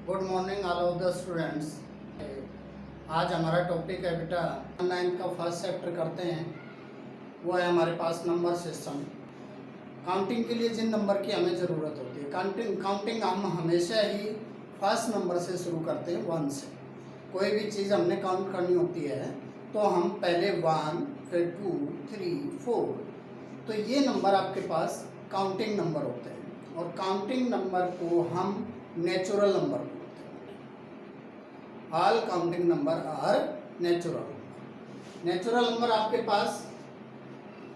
Good morning all of the students. आज हमारा topic है बेटा 9 का फर्स्ट चैप्टर करते हैं। वो है हमारे पास नंबर सिस्टम। काउंटिंग के लिए जिन नंबर की हमें ज़रूरत होती है, काउंटिंग हम हमेशा ही फर्स्ट नंबर से शुरू करते हैं, 1 से। कोई भी चीज़ हमने काउंट करनी होती है तो हम पहले 1, फिर 2, 3, 4। तो ये नंबर आपके पास काउंटिंग नंबर होते हैं और काउंटिंग नंबर को हम नेचुरल नंबर बोलते हैं। All counting number are natural. Natural number आपके पास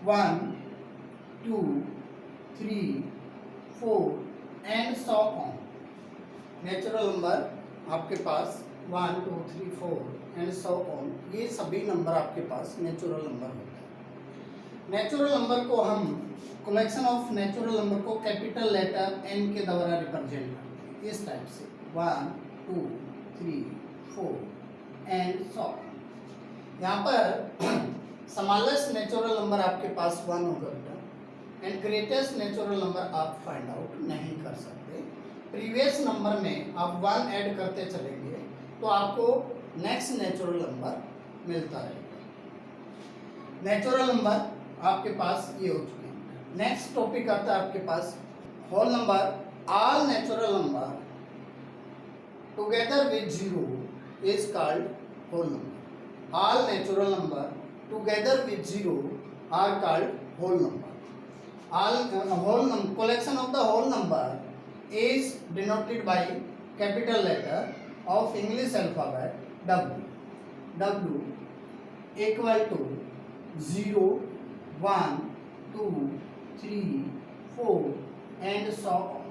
1, 2, 3, 4 and so on. Natural number आपके पास 1, 2, 3, 4 एंड सो ऑन, ये सभी नंबर आपके पास नेचुरल नंबर होते हैं। नेचुरल नंबर को हम कलेक्शन ऑफ नेचुरल नंबर को कैपिटल लेटर एन के द्वारा रिप्रेजेंट करते हैं इस टाइप से 1, 2, 3, 4 एंड सो। यहाँ पर स्मॉलेस्ट नेचुरल नंबर आपके पास 1 होगा बेटा, एंड ग्रेटेस्ट नेचुरल नंबर आप फाइंड आउट नहीं कर सकते। प्रीवियस नंबर में आप 1 ऐड करते चलेंगे तो आपको नेक्स्ट नेचुरल नंबर मिलता रहेगा। नेचुरल नंबर आपके पास ये हो चुके हैं। नेक्स्ट टॉपिक आता है आपके पास whole number. All natural number together with zero is called whole number. All natural number together with zero are called whole number. All collection of the whole number is denoted by capital letter of English alphabet W. W equal to 0, 1, 2, 3, 4 and so on.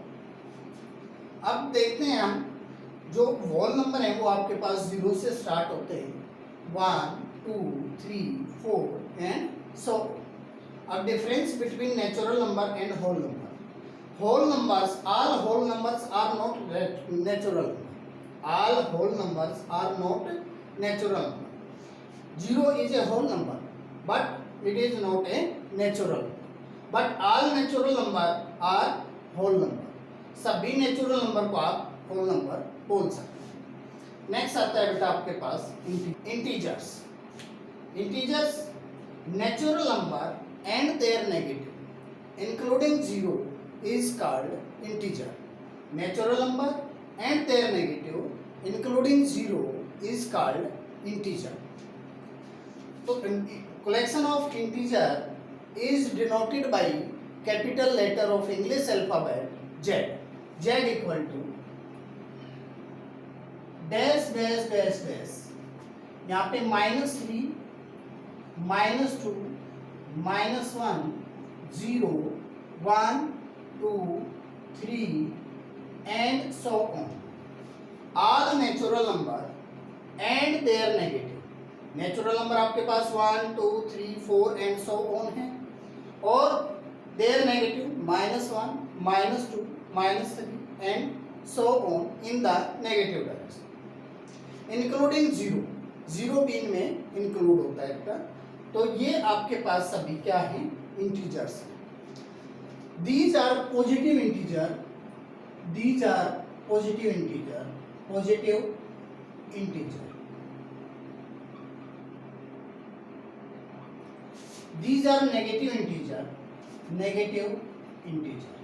अब देखते हैं हम जो whole number है वो आपके पास 0 से start होते हैं, 1, 2, 3, 4 एंड सो। अब difference between natural number and whole number. Whole numbers, all whole numbers are not natural. All whole numbers are not natural number. 0 is a whole number but it is not a natural number. But all natural number are whole number. सभी natural number को आप whole number बोल सकते हैं। Next आता है बेटा आपके पास integers. Integers natural number and their negative including 0 is called integer. Natural number and their negative including 0 is called integer. तो collection of integer is denoted by capital letter of English alphabet Z. Z equal to dash dash dash dash। यहाँ पे -3, -2, -1, 0, 1, 2, 3 and so on. All natural number and their negative। Natural number आपके पास 1, 2, 3, 4 and so on है, और there negative -1, -2, -3 and so on in the negative direction including 0। 0 भी इनमें include होता है बेटा। तो ये आपके पास सभी क्या हैं, इंटीजर्स हैं। These are positive integer. These are positive integer. Positive integer. These are negative integer. Negative integer.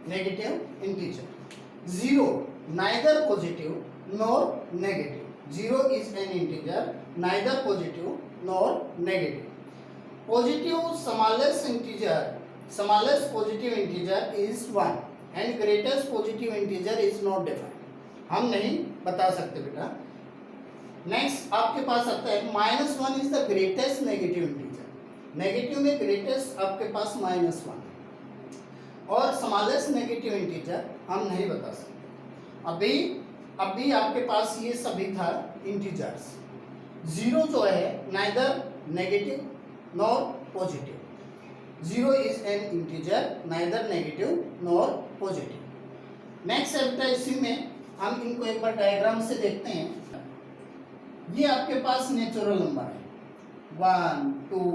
Negative integer. 0 neither positive nor negative. 0 is an integer neither positive nor negative. Positive smallest integer, smallest positive integer is 1 and greatest positive integer is not defined. हम नहीं बता सकते बेटा। Next आपके पास आता है -1 is the greatest negative integer. Negative में ग्रेटेस्ट आपके पास -1 है, और स्मॉलेस्ट नेगेटिव इंटीजर हम नहीं बता सकते। अभी आपके पास ये सभी था इंटीजर्स। 0 जो है neither negative nor positive. 0 is an integer neither negative nor positive. Next है इसी में हम इनको एक बार डायग्राम से देखते हैं। ये आपके पास नेचुरल नंबर है 1, 2,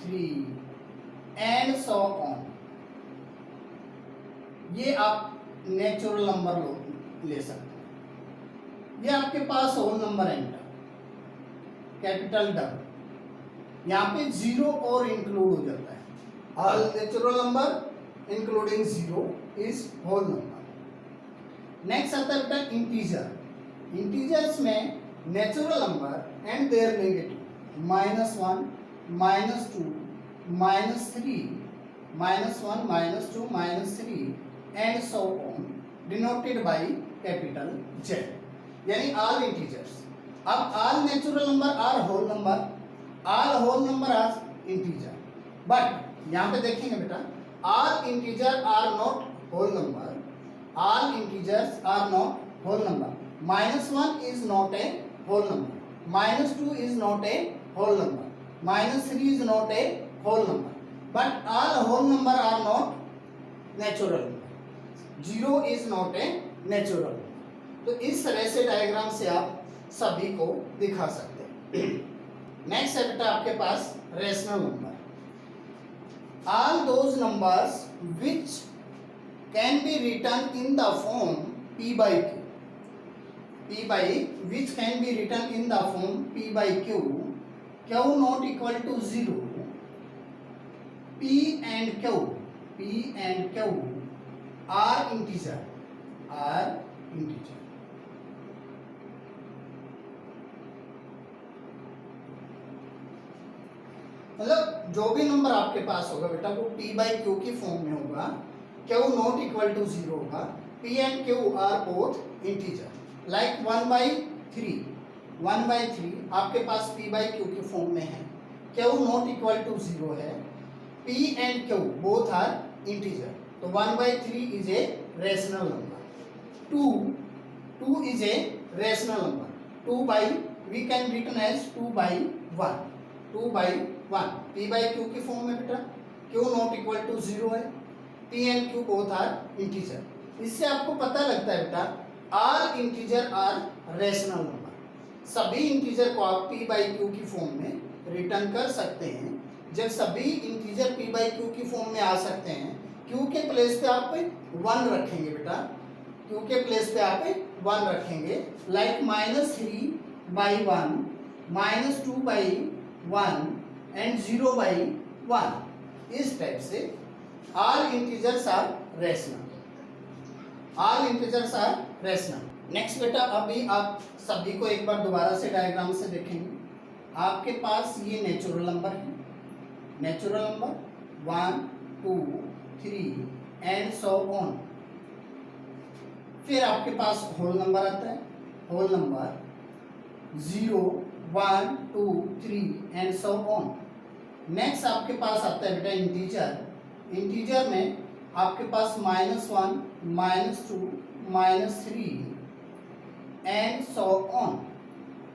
3 एंड सो ऑन। ये आप नेचुरल नंबर ले सकते हैं। ये आपके पास whole number enter capital double, यहाँ पे जीरो और इंक्लूड हो जाता है। All natural number including zero is whole number. Next आता है बेटा इंटीजर। इंटीजर्स में natural number and their negative -1, -2, -3, -1, -2, -3 and so on denoted by capital Z, यानी all integers। अब all natural number are whole number, all whole number are integer, but यहाँ पे देखेंगे बेटा all integer are not whole number, all integers are not whole number। -1 is not a whole number, -2 is not a whole number, -3 is not a whole number, but all whole number are not natural number, 0 is not a natural number। तो इस तरह से diagram से आप सभी को दिखा सकते हैं। नेक्स्ट है बेटा आपके पास rational number. All those numbers which can be written in the form p by q, p by which can be written in the form p by q, q not equal to 0, p and q are integer, मतलब जो भी number आपके पास होगा बेटा वो p by q की form में होगा, q नॉट इक्वल टू 0 होगा, p and q are both integer. Like 1/3 आपके पास p by q की फॉर्म में है, q नॉट इक्वल टू 0 है, p and q both are integer, तो 1/3 is a rational number. 2 is a rational number. 2 by we can written as 2/1, 2/1 p by q की form में बेटा, q not equal to 0 है, p and q both are integer. इससे आपको पता लगता है बेटा all integer are rational number. सभी इंटीजर को आप p by q की फॉर्म में रिटर्न कर सकते हैं। जब सभी इंटीजर p by q की फॉर्म में आ सकते हैं, q के प्लेस पे आप 1 रखेंगे बेटा, q के प्लेस पे आप 1 रखेंगे। लाइक -3/1, -2/1 एंड 0/1, इस टाइप से all integers are rational, all integers are rational. Next बेटा अभी आप सभी को एक बार दोबारा से डायग्राम से देखेंगे। आपके पास ये नेचुरल नंबर है, natural number 1, 2, 3 and so on. फिर आपके पास होल नंबर आता है, whole number 0, 1, 2, 3 and so on. Next आपके पास आता है बेटा इंटीजर। इंटीजर में आपके पास -1, -2, -3 एंड सो ऑन।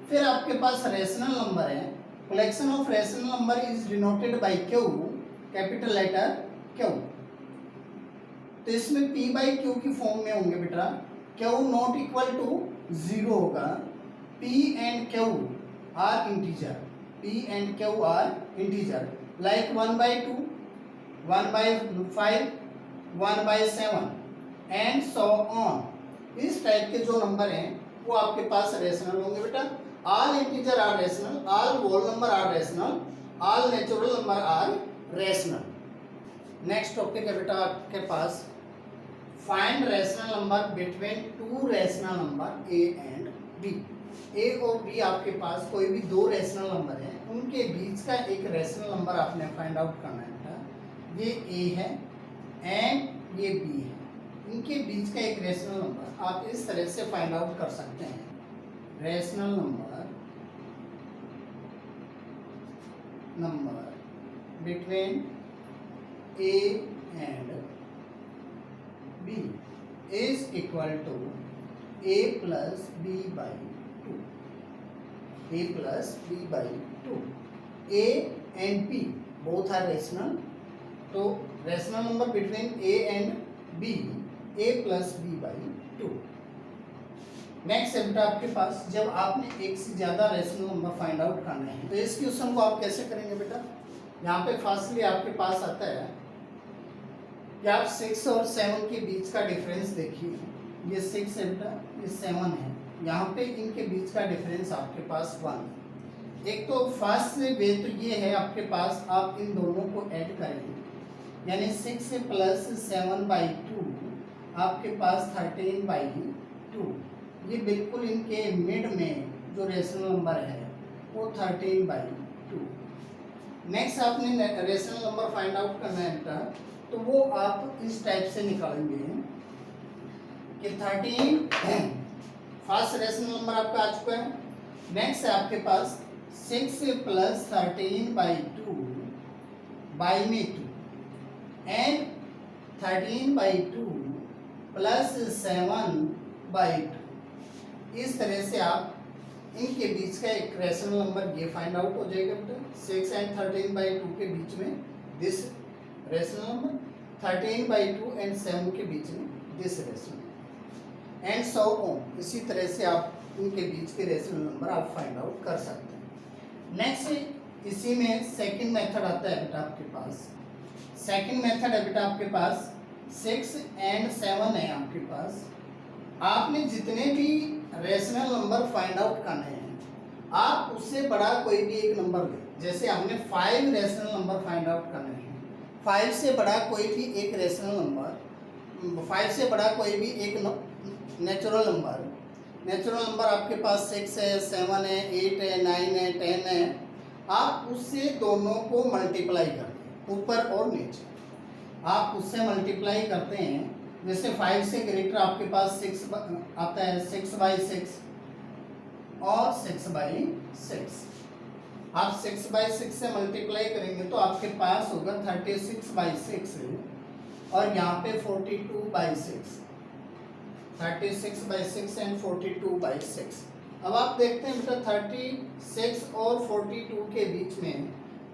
फिर आपके पास रेशनल नंबर है। Collection of rational number is denoted by q, capital letter q। तो इसमें p by q की फॉर्म में होंगे बेटा, q नॉट इक्वल टू 0 होगा, p and q are integer, p and q are integer. Like 1/2, 1/5, 1/7 and so on. इस type के जो नंबर हैं वो आपके पास रेशनल होंगे बेटा। All integer are rational, all whole number are rational, all natural number are rational. Next topic है बेटा आपके पास find rational number between 2 rational number a and b। a और b आपके पास कोई भी 2 रेशनल नंबर हैं, उनके बीच का एक रेशनल नंबर आपने फाइंड आउट करना है बेटा। ये a है एंड ये b है, इनके बीच का एक रेशनल नंबर आप इस तरह से फाइंड आउट कर सकते हैं। Rational number between a and b is equal to a plus b by 2, a plus b by 2। a and b both are rational, तो rational number between a and b a plus b by 2। Next है बेटा आपके पास जब आपने एक से ज़्यादा rational number find out करना है तो इस क्वेश्चन को आप कैसे करेंगे बेटा। यहाँ पे फर्स्टली आपके पास आता है ये आप 6 और 7 के बीच का डिफरेंस देखिए, ये 6 है बेटा, ये 7 है, यहाँ पे इनके बीच का डिफरेंस आपके पास 1। एक तो फर्स्ट वे तो ये है आपके पास, आप इन दोनों को ऐड करेंगे, यानी 6 प्लस 7/2 आपके पास 13/2। ये बिल्कुल इनके मिड में जो रेशनल नंबर है वो 13/2। नेक्स्ट आपने रेशनल नंबर फाइंड आउट करना है बेटा, तो वो आप इस टाइप से निकालेंगे कि 13 फर्स्ट रेशनल नंबर आपका आ चुका है। नेक्स्ट है आपके पास 6 प्लस 13/2 बाई में 2 एंड 13/2 प्लस 7/2। इस तरह से आप इनके बीच का एक रेशनल नंबर ये फाइंड आउट हो जाएगा बेटा, 6 एंड 13/2 के बीच में दिस रेशनल नंबर, 13/2 एंड 7 के बीच में this rational and so on. इसी तरह से आप इनके बीच के रेशनल नंबर आप फाइंड आउट कर सकते हैं। नेक्स्ट इसी में सेकंड मेथड आता है बेटा आपके पास। सेकंड मेथड है बेटा आपके पास 6 एंड 7 है आपके पास। आपने जितने भी रेशनल नंबर फाइंड आउट करने हैं, आप उससे बड़ा कोई भी एक नंबर ले। जैसे हमने 5 रेशनल नंबर फाइंड आउट करने हैं, 5 से बड़ा कोई भी एक रेशनल नंबर, 5 से बड़ा कोई भी एक नेचुरल नंबर आपके पास 6 है, 7 है, 8 है, 9 है, 10 है, आप उससे दोनों को मल्टीप्लाई करते हैं, ऊपर और नीचे आप उससे मल्टीप्लाई करते हैं। जैसे 5 से ग्रेटर आपके पास 6 आता है, 6/6 और 6/6। आप 6/6 से मल्टीप्लाई करेंगे तो आपके पास होगा 36/6 और यहाँ पे 42/6, 36/6 एंड 42/6। अब आप देखते हैं बेटा 36 और 42 के बीच में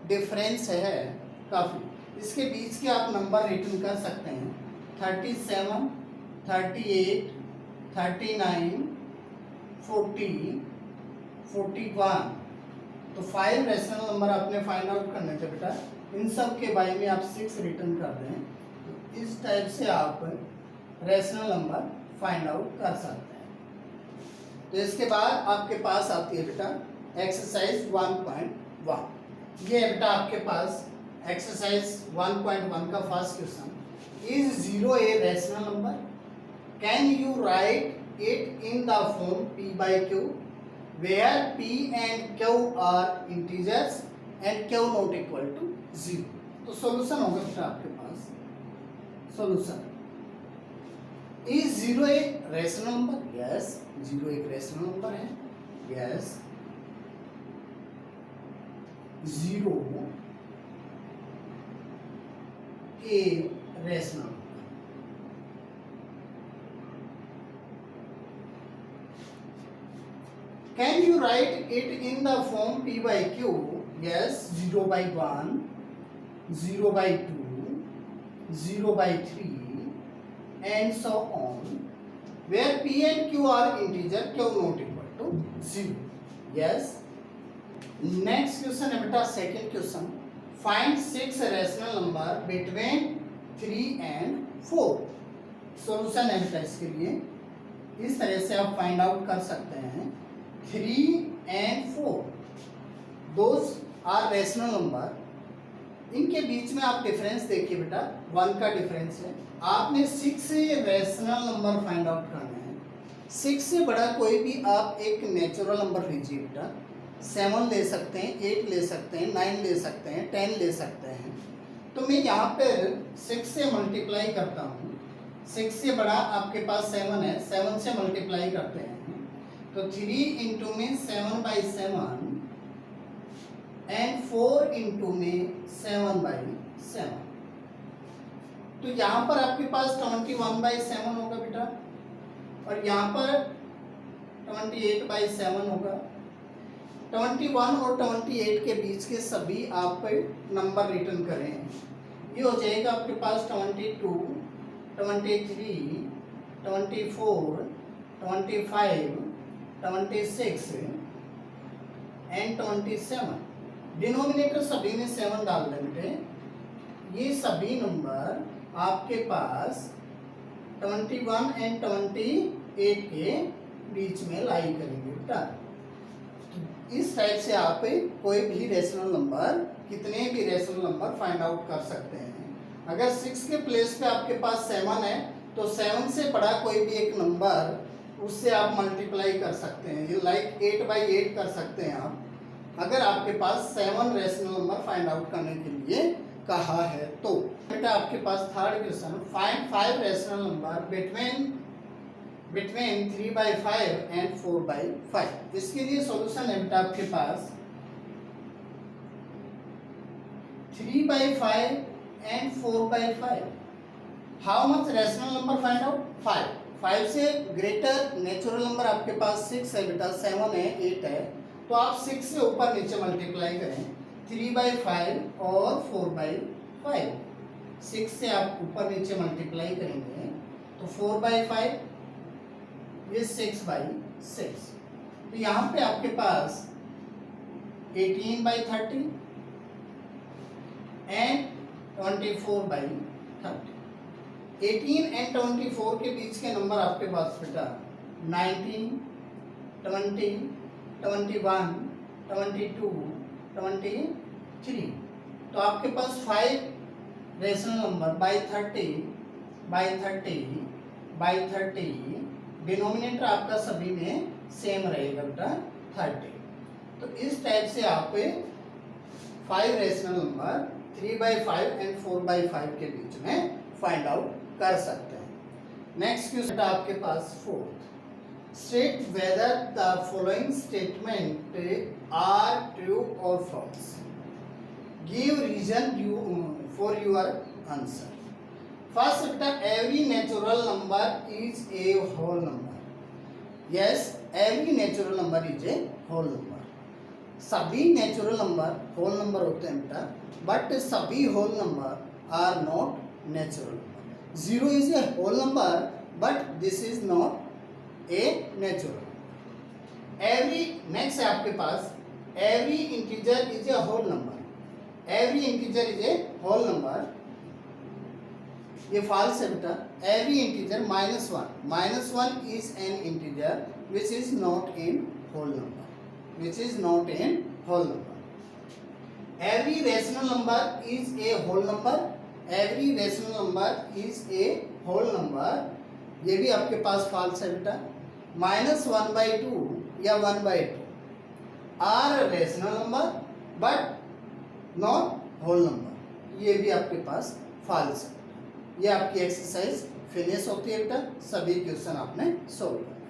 डिफरेंस है काफ़ी। इसके बीच के आप नंबर रिटर्न कर सकते हैं 37, 38, 39, 40, 41। तो 5 रेशनल नंबर आपने फाइंड आउट करने थे बेटा, इन सब के बारे में आप 6 रिटर्न कर दें, तो इस टाइप से आप रेशनल नंबर फाइंड आउट कर सकते हैं। तो इसके बाद आपके पास आती है बेटा एक्सरसाइज 1.1। ये है बेटा आपके पास एक्सरसाइज 1.1 का first question. Is 0 a rational number? Can you write it in the form p/q, where p and q are integers and q not equal to 0? तो सॉल्यूशन होगा बेटा आपके पास। Solution, Is 0 a rational number? Yes, 0 एक rational number है। Yes, 0 a rational. Can you write it in the form p/q? Yes, 0/1, 0/2, 0/3 and so on, where p and q are integer, q not equal to 0. Yes. Next question है बेटा second question. Find 6 rational number between 3 and 4। Solution है बेटा इसके लिए, इस तरह से आप फाइंड आउट कर सकते हैं 3 and 4 those are rational number. इनके बीच में आप डिफरेंस देखिए बेटा, 1 का डिफरेंस है। आपने 6 से रेशनल नंबर फाइंड आउट करना है। 6 से बड़ा कोई भी आप एक नेचुरल नंबर लीजिए बेटा, 7 ले सकते हैं, 8 ले सकते हैं, 9 ले सकते हैं, 10 ले सकते हैं। तो मैं यहाँ पर 6 से मल्टीप्लाई करता हूँ। 6 से बड़ा आपके पास 7 है, 7 से मल्टीप्लाई करते हैं तो 3 इंटू में 7/7 एंड 4 इंटू में 7/7। तो यहाँ पर आपके पास 21/7 होगा बेटा, और यहाँ पर 28/7 होगा। 21 और 28 के बीच के सभी आप नंबर रिटर्न करें, ये हो जाएगा आपके पास 22, 23, 24, 25, 26 एंड 27। डिनोमिनेटर सभी में 7 डाल दें बेटे, ये सभी नंबर आपके पास 21 एंड 28 के बीच में लाई करेंगे बेटा। इस टाइप से आप कोई भी रेशनल नंबर, कितने भी रेशनल नंबर फाइंड आउट कर सकते हैं। अगर 6 के प्लेस पे आपके पास 7 है तो 7 से बड़ा कोई भी एक नंबर उससे आप मल्टीप्लाई कर सकते हैं, ये लाइक 8/8 कर सकते हैं आप, अगर आपके पास 7 रेशनल नंबर फाइंड आउट करने के लिए कहा है तो। बेटा आपके पास third question, find 5 rational number between 3/5 and 4/5। इसके लिए सॉल्यूशन है बेटा आपके पास 3/5 and 4/5। How much rational number find out? 5। 5 से ग्रेटर नेचुरल नंबर आपके पास 6 है बेटा, 7 है, 8 है, तो आप 6 से ऊपर नीचे मल्टीप्लाई करें 3/5 और 4/5। 6 से आप ऊपर नीचे मल्टीप्लाई करेंगे तो 4/5, ये 6/6, तो यहाँ पे आपके पास 18/30 एंड 24/30। 18 एंड 24 के बीच के नंबर आपके पास बेटा 19, 20, 21, 22, 23। तो आपके पास 5 रेशनल नंबर बाई 30 डिनोमिनेटर आपका सभी में सेम रहेगा बेटा 30। तो इस टाइप से आप 5 रेशनल नंबर 3/5 एंड 4/5 के बीच में फाइंड आउट कर सकते हैं। नेक्स्ट क्वेश्चन आपके पास 4th, state whether the following statement are true और false, give reason for your answer. First बेटा, every natural number is a whole number. Yes, every natural number is a whole number. सभी natural number whole number होते हैं बेटा, but सभी whole number are not natural number. 0 is a whole number but this is not a natural. Every, next है आपके पास every integer is a whole number. Every integer is a whole number, ये false है बेटा। Every integer -1 is an integer which is not in whole number, which is not in whole number. Every rational number is a whole number, every rational number is a whole number, ये भी आपके पास false है बेटा। -1/2 या 1/2 are rational number but not whole number, ये भी आपके पास false है। ये आपकी एक्सरसाइज फिनिश होती है बेटा, सभी क्वेश्चन आपने सोल्व करना।